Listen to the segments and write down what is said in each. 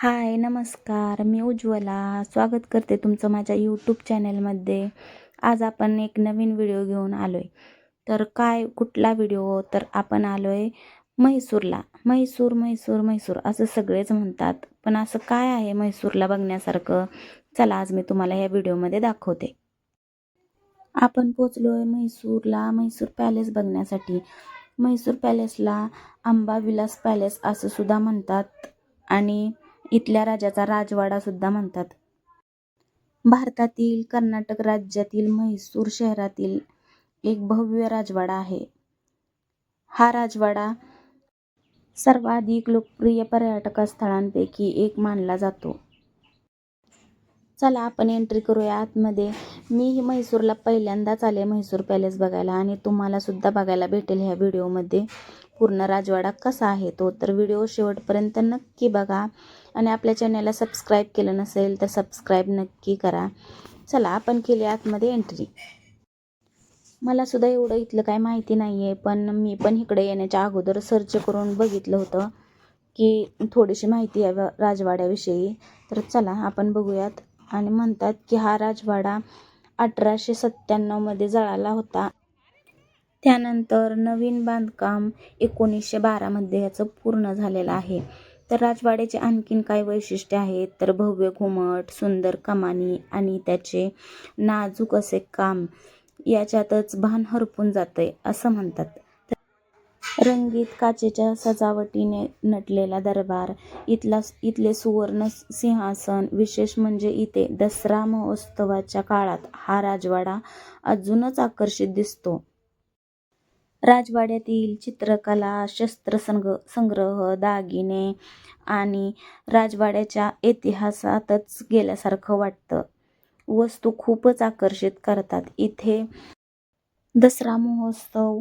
हाय, नमस्कार. मी उज्ज्वला. स्वागत करते तुमचं माझ्या यूट्यूब चॅनलमध्ये. आज आपण एक नवीन व्हिडिओ घेऊन आलोय. तर कुठला व्हिडिओ? तर आपण आलोय म्हैसूरला. म्हैसूर, म्हैसूर, म्हैसूर असं सगळेच म्हणतात. पण असं काय आहे म्हैसूरला बघण्यासारखं? चला आज मी तुम्हाला या व्हिडिओमध्ये दाखवते. आपण पोचलोय म्हैसूरला म्हैसूर पॅलेस बघण्यासाठी. म्हैसूर पॅलेसला अंबाविलास पॅलेस असं सुद्धा म्हणतात आणि इथल्या राजाचा राजवाडा सुद्धा म्हणतात. भारतातील कर्नाटक राज्यातील म्हैसूर शहरातील एक भव्य राजवाडा आहे. हा राजवाडा सर्वाधिक लोकप्रिय पर्यटक स्थळांपैकी एक मानला जातो. चला आपण एंट्री करूया आतमध्ये. मी म्हैसूरला पहिल्यांदाच आले म्हैसूर पॅलेस बघायला आणि तुम्हाला सुद्धा बघायला भेटेल ह्या व्हिडिओमध्ये पूर्ण राजवाडा कसा आहे तो. तर व्हिडिओ शेवटपर्यंत नक्की बघा आणि आपल्या चॅनलला सबस्क्राईब केलं नसेल तर सबस्क्राईब नक्की करा. चला आपण केली आतमध्ये एंट्री. मला सुद्धा एवढं इथलं काय माहिती नाही आहे, पण मी पण इकडे येण्याच्या अगोदर सर्च करून बघितलं होतं की थोडीशी माहिती आहे राजवाड्याविषयी. तर चला आपण बघूयात. आणि म्हणतात की हा राजवाडा 1897 जळाला होता. त्यानंतर नवीन बांधकाम 1912 याचं पूर्ण झालेलं आहे. तर राजवाड्याचे आणखीन काय वैशिष्ट्य आहेत तर भव्य घुमट, सुंदर कमानी आणि त्याचे नाजूक असे काम याच्यातच भान हरपून जातंय असं म्हणतात. रंगीत काचेच्या सजावटीने नटलेला दरबार, इथले सुवर्ण सिंहासन. विशेष म्हणजे इथे दसरा महोत्सवाच्या काळात हा राजवाडा अजूनच आकर्षित दिसतो. राजवाड्यातील चित्रकला, संग्रह, दागिने आणि राजवाड्याच्या इतिहासातच गेल्यासारखं वाटतं. वस्तू खूपच आकर्षित करतात. इथे दसरा महोत्सव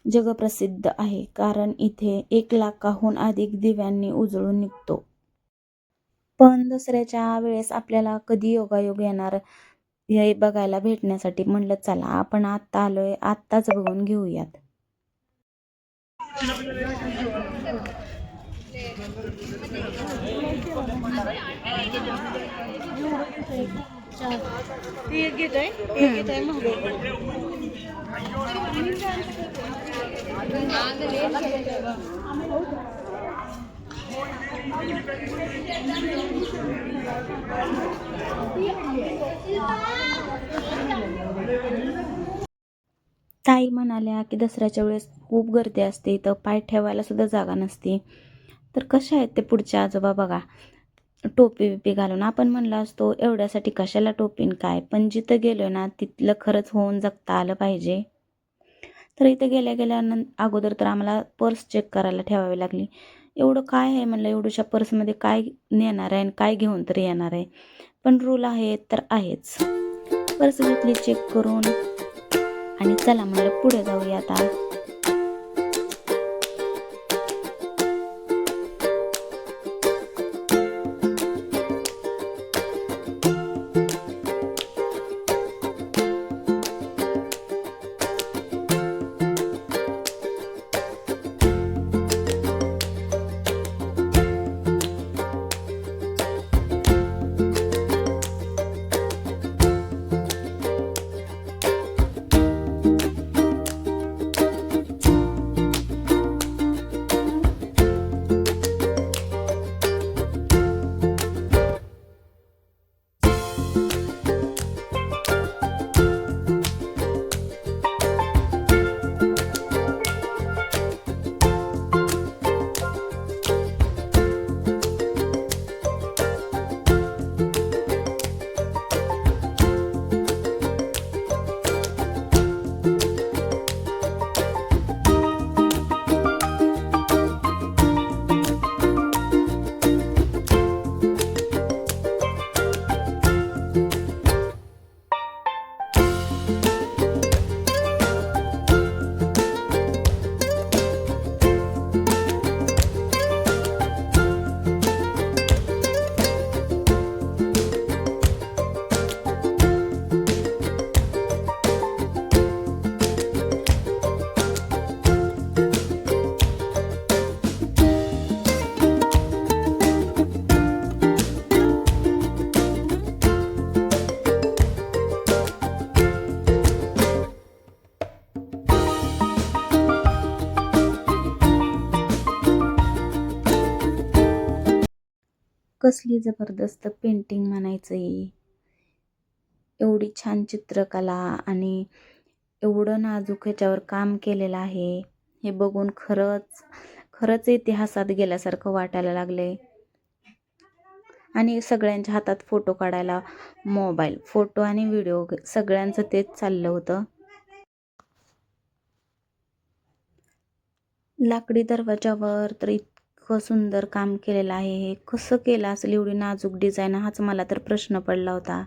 जगप्रसिद्ध आहे कारण इथे 1,00,000हून अधिक दिव्यांनी उजळून निघतो. पण दसऱ्याच्या वेळेस आपल्याला कधी योगायोग येणार हे बघायला भेटण्यासाठी म्हणलं चला आपण आत्ता आलोय, आत्ताच बघून घेऊयात. ताई म्हणाल्या की दसऱ्याच्या वेळेस खूप गर्दी असते, तर पाय ठेवायला सुद्धा जागा नसते. तर कशा आहेत ते पुढचे आजोबा बघा, टोपी बिपी घालून. आपण म्हणलं असतो एवढ्यासाठी कशाला टोपीन काय, पण जिथं गेलो ना तिथलं खरंच होऊन जगता आलं पाहिजे. तर इथं गेल्या अगोदर तर आम्हाला पर्स चेक करायला ठेवावी लागली. एवढं काय आहे म्हणलं, एवढ्याशा पर्समध्ये काय नेणार आहे आणि काय घेऊन तरी येणार आहे. पण रूल आहे तर आहेच. पर्स घेतली चेक करून आणि चला म्हणलं पुढे जाऊया आता. कसली जबरदस्त पेंटिंग म्हणायचं ही. एवढी छान चित्रकला आणि एवढं नाजूक ह्याच्यावर काम केलेलं आहे. हे बघून खरंच खरंच इतिहासात गेल्यासारखं वाटायला लागले. आणि सगळ्यांच्या हातात फोटो काढायला मोबाईल, फोटो आणि व्हिडिओ सगळ्यांचं तेच चाललं होतं. लाकडी दरवाजावर तर इतकं सुंदर काम केलेलं आहे. हे कसं केलं असेल एवढी नाजूक डिझाईन, हाच मला तर प्रश्न पडला होता.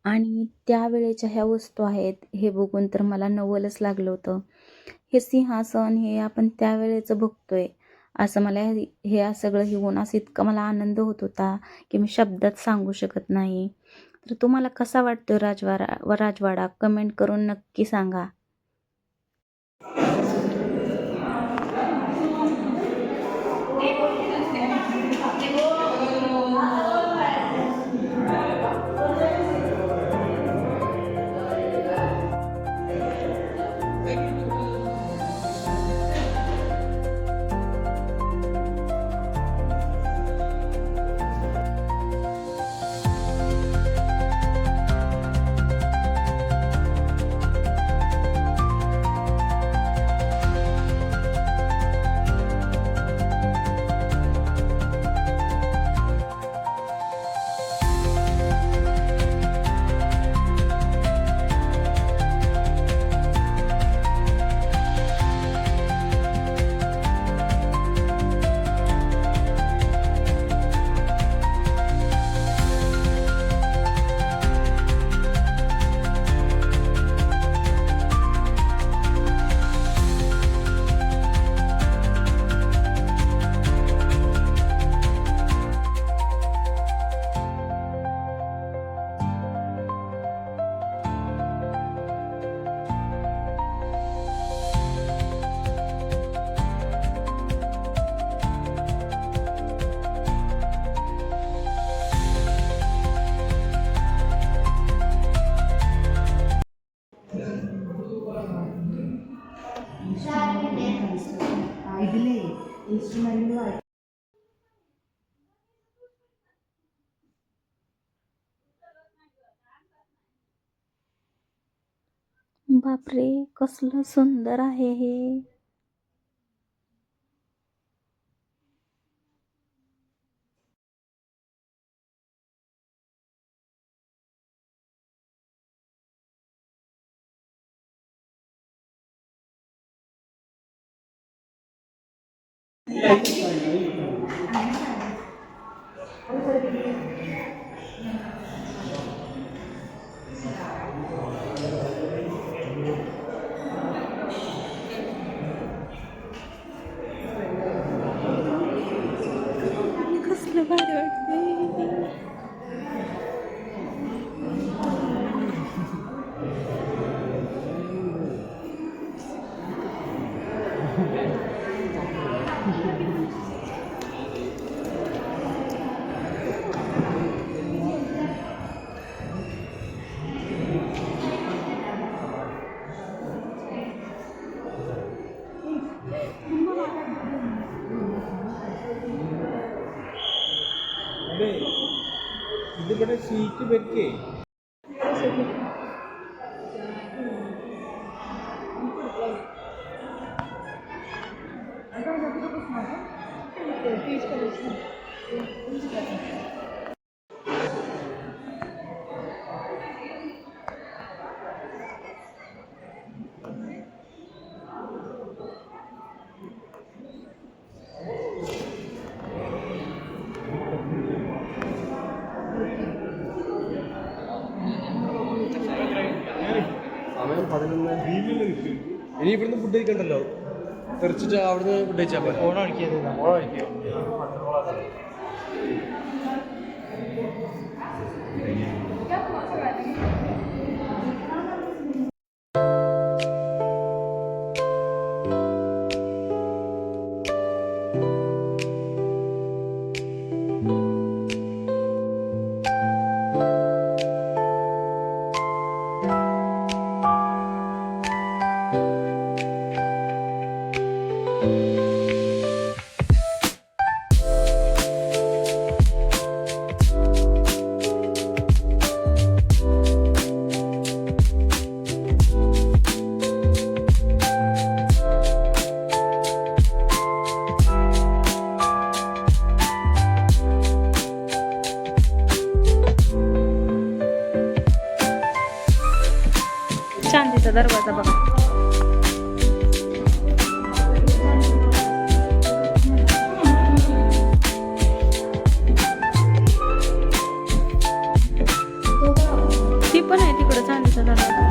आणि त्यावेळेच्या ह्या वस्तू आहेत हे बघून तर मला नवलच लागलं होतं. हे सिंहासन हे आपण त्यावेळेचं बघतोय असं मला हे सगळं घेऊन असं इतका मला आनंद होत होता की मी शब्दात सांगू शकत नाही. तर तुम्हाला कसा वाटतोय राजवाडा कमेंट करून नक्की सांगा. बापरे, कसलं सुंदर आहे हे. कसलं भारी वाटतंय. ഇതിവിടെ സീറ്റ് വെക്കേ സമയം 11. ഇനി ഇവിടുന്ന് ഫുഡ് കഴിക്കണ്ടല്ലോ, തെറിച്ചിട്ട് അവിടുന്ന് ഫുഡ് കഴിച്ചാൽ പോലെ. ഓണം കഴിക്കുക. चांदीचा दरवाजा बघा. ती पण आहे तिकडं चांदीचा दरवाजा.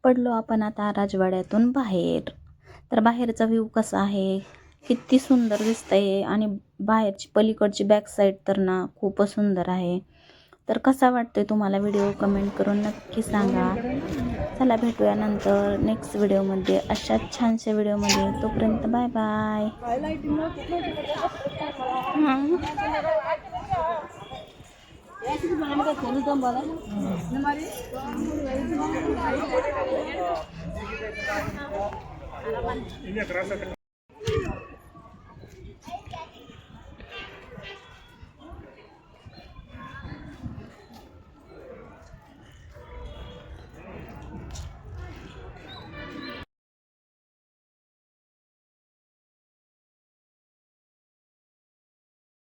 पडलो आपण आता राजवाड्यातून बाहेर. तर बाहेरचा व्ह्यू कसा आहे, किती सुंदर दिसतंय. आणि बाहेरची पलीकडची बॅक साईड तर ना खूपच सुंदर आहे. तर कसा वाटतोय तुम्हाला व्हिडिओ कमेंट करून नक्की सांगा. चला भेटूया नंतर नेक्स्ट व्हिडिओमध्ये अशाच छानशा व्हिडिओमध्ये. तोपर्यंत बाय बाय.